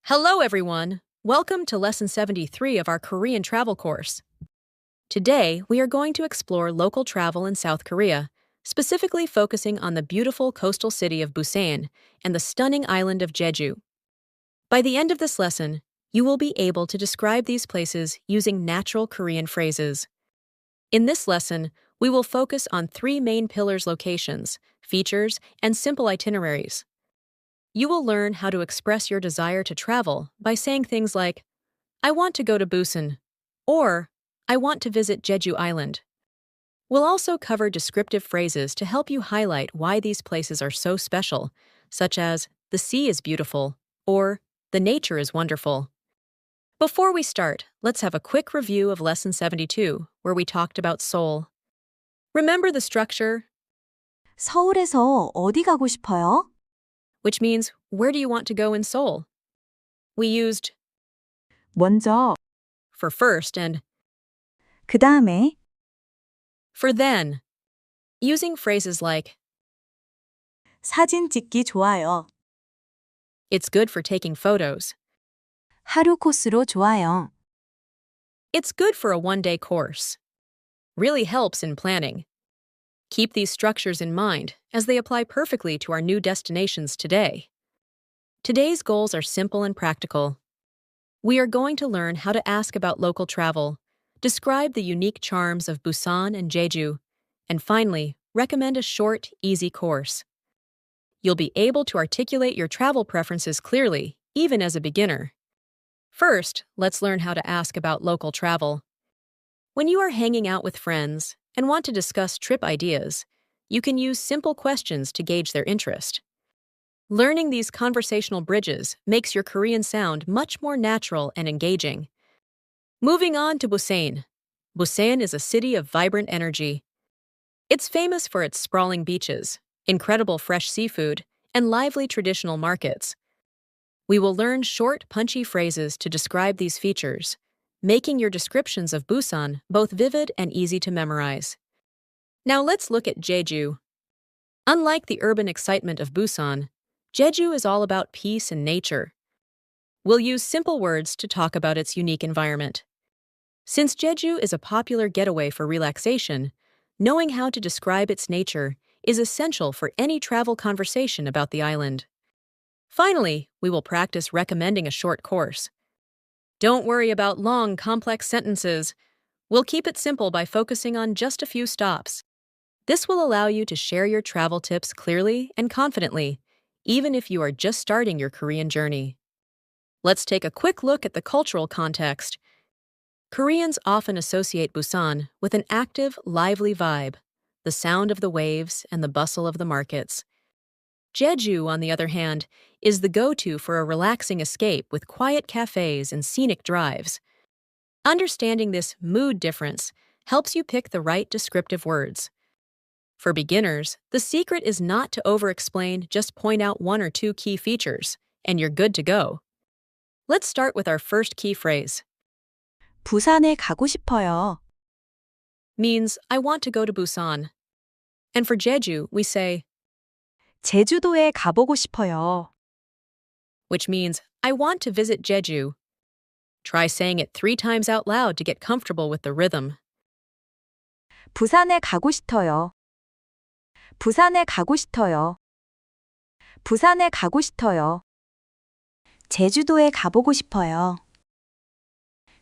Hello, everyone. Welcome to Lesson 73 of our Korean travel course. Today, we are going to explore local travel in South Korea, specifically focusing on the beautiful coastal city of Busan and the stunning island of Jeju. By the end of this lesson, you will be able to describe these places using natural Korean phrases. In this lesson, we will focus on three main pillars: locations, features, and simple itineraries. You will learn how to express your desire to travel by saying things like, I want to go to Busan, or I want to visit Jeju Island. We'll also cover descriptive phrases to help you highlight why these places are so special, such as, the sea is beautiful, or the nature is wonderful. Before we start, let's have a quick review of Lesson 72, where we talked about Seoul. Remember the structure? 서울에서 어디 가고 싶어요? Which means, where do you want to go in Seoul? We used 먼저, for first and 그 다음에, for then, using phrases like, 사진 찍기 좋아요. it's good for taking photos, 하루 코스로 좋아요. it's good for a one-day course, really helps in planning. Keep these structures in mind as they apply perfectly to our new destinations today. Today's goals are simple and practical. We are going to learn how to ask about local travel, describe the unique charms of Busan and Jeju, and finally, recommend a short, easy course. You'll be able to articulate your travel preferences clearly, even as a beginner. First, let's learn how to ask about local travel. When you are hanging out with friends and want to discuss trip ideas, you can use simple questions to gauge their interest. Learning these conversational bridges makes your Korean sound much more natural and engaging. Moving on to Busan. Busan is a city of vibrant energy. It's famous for its sprawling beaches, incredible fresh seafood, and lively traditional markets. We will learn short, punchy phrases to describe these features, making your descriptions of Busan both vivid and easy to memorize. Now let's look at Jeju. Unlike the urban excitement of Busan, Jeju is all about peace and nature. We'll use simple words to talk about its unique environment. Since Jeju is a popular getaway for relaxation, knowing how to describe its nature is essential for any travel conversation about the island. Finally, we will practice recommending a short course. Don't worry about long, complex sentences. We'll keep it simple by focusing on just a few stops. This will allow you to share your travel tips clearly and confidently, even if you are just starting your Korean journey. Let's take a quick look at the cultural context. Koreans often associate Busan with an active, lively vibe, the sound of the waves and the bustle of the markets. Jeju, on the other hand, is the go-to for a relaxing escape with quiet cafes and scenic drives. Understanding this mood difference helps you pick the right descriptive words. For beginners, the secret is not to over-explain, just point out one or two key features, and you're good to go. Let's start with our first key phrase. 부산에 가고 싶어요. Means, I want to go to Busan. And for Jeju, we say, 제주도에 가보고 싶어요. which means, I want to visit Jeju. Try saying it 3 times out loud to get comfortable with the rhythm. 부산에 가고 싶어요. 부산에 가고 싶어요. 부산에 가고 싶어요. 제주도에 가보고 싶어요.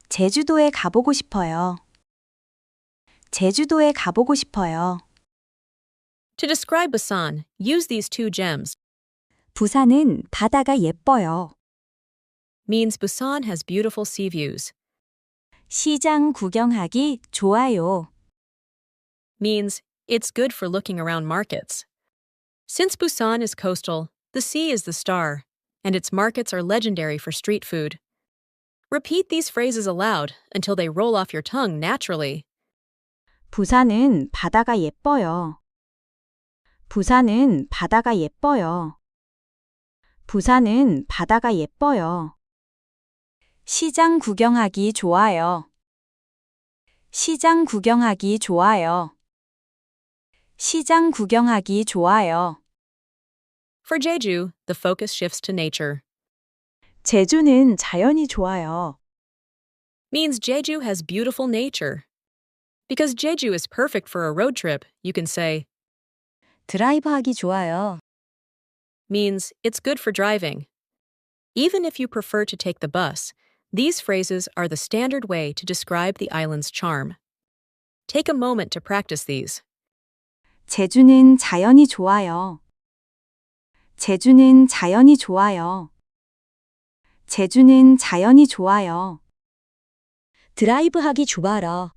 제주도에 가보고 싶어요. 제주도에 가보고 싶어요. To describe Busan, use these 2 gems. 부산은 바다가 예뻐요. Means Busan has beautiful sea views. 시장 구경하기 좋아요. Means it's good for looking around markets. Since Busan is coastal, the sea is the star, and its markets are legendary for street food. Repeat these phrases aloud until they roll off your tongue naturally. 부산은 바다가 예뻐요. 부산은 바다가 예뻐요. 부산은 바다가 예뻐요. 시장 구경하기 좋아요. 시장 구경하기 좋아요. 시장 구경하기 좋아요. For Jeju, the focus shifts to nature. 제주는 자연이 좋아요. means Jeju has beautiful nature. Because Jeju is perfect for a road trip, you can say, 드라이브하기 좋아요. means it's good for driving. Even if you prefer to take the bus, these phrases are the standard way to describe the island's charm. Take a moment to practice these. 제주는 자연이 좋아요. 제주는 자연이 좋아요. 제주는 자연이 좋아요. 드라이브하기 좋아라.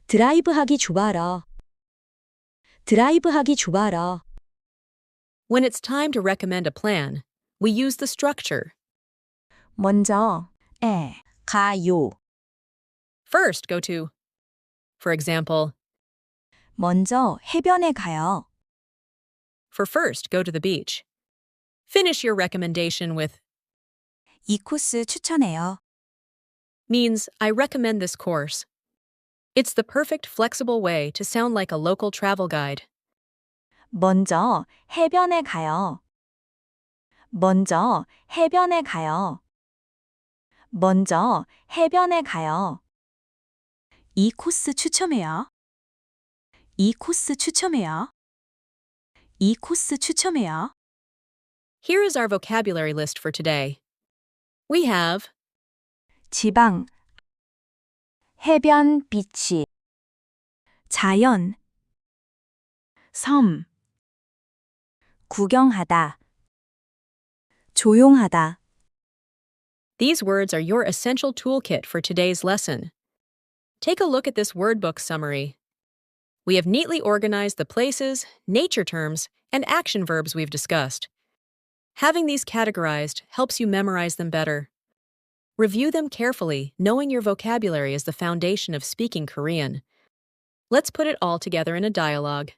드라이브하기 좋아라. 드라이브하기 좋아라. When it's time to recommend a plan, we use the structure. 먼저 가요. First, go to. For example, 먼저 해변에 가요. for first, go to the beach. Finish your recommendation with 이 코스 추천해요. means I recommend this course. It's the perfect flexible way to sound like a local travel guide. 먼저 해변에 가요. 먼저 해변에 가요. 먼저 해변에 가요. 이 코스 추첨해요. 이 코스 추첨해요. 이 코스 추첨해요. Here is our vocabulary list for today. We have 지방, 해변, 비치, 자연, 섬, 구경하다, 조용하다. these words are your essential toolkit for today's lesson. Take a look at this word book summary. We have neatly organized the places, nature terms, and action verbs we've discussed. Having these categorized helps you memorize them better. Review them carefully, knowing your vocabulary is the foundation of speaking Korean. Let's put it all together in a dialogue.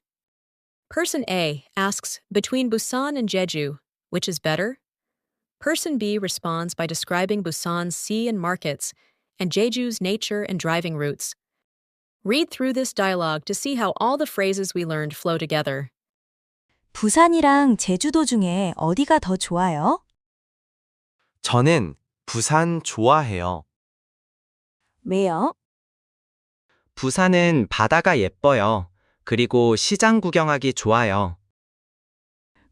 Person A asks, between Busan and Jeju, which is better? Person B responds by describing Busan's sea and markets and Jeju's nature and driving routes. Read through this dialogue to see how all the phrases we learned flow together. 부산이랑 제주도 중에 어디가 더 좋아요? 저는 부산 좋아해요. 왜요? 부산은 바다가 예뻐요. 그리고 시장 구경하기 좋아요.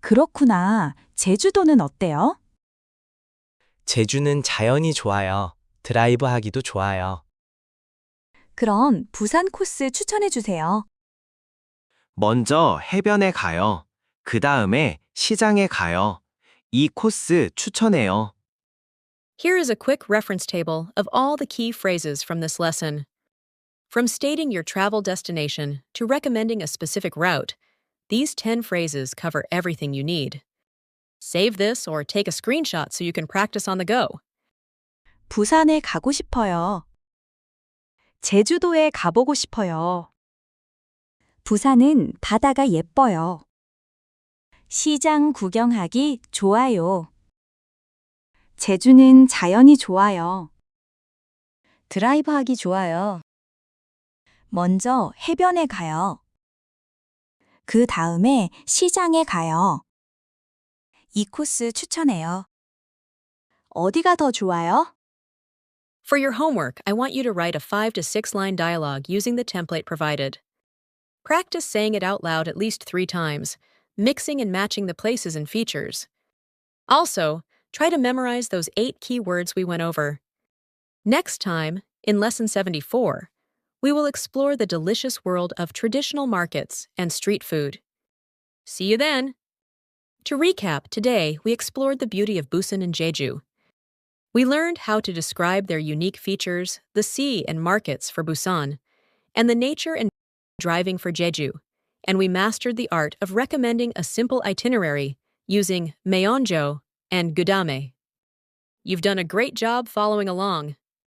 그렇구나. 제주도는 어때요? 제주는 자연이 좋아요. 드라이브 하기도 좋아요. 그럼 부산 코스 추천해 주세요. 먼저 해변에 가요. 그 다음에 시장에 가요. 이 코스 추천해요. Here is a quick reference table of all the key phrases from this lesson. From stating your travel destination to recommending a specific route, these 10 phrases cover everything you need. Save this or take a screenshot so you can practice on the go. 부산에 가고 싶어요. 제주도에 가보고 싶어요. 부산은 바다가 예뻐요. 시장 구경하기 좋아요. 제주는 자연이 좋아요. 드라이브하기 좋아요. 먼저 해변에 가요. 그 다음에 시장에 가요. 이 코스 추천해요. 어디가 더 좋아요? For your homework, I want you to write a 5 to 6 line dialogue using the template provided. Practice saying it out loud at least 3 times, mixing and matching the places and features. Also, try to memorize those 8 key words we went over. Next time, in Lesson 74, we will explore the delicious world of traditional markets and street food. See you then! To recap, today we explored the beauty of Busan and Jeju. We learned how to describe their unique features, the sea and markets for Busan, and the nature and driving for Jeju, and we mastered the art of recommending a simple itinerary using Meonjo and Gudame. You've done a great job following along.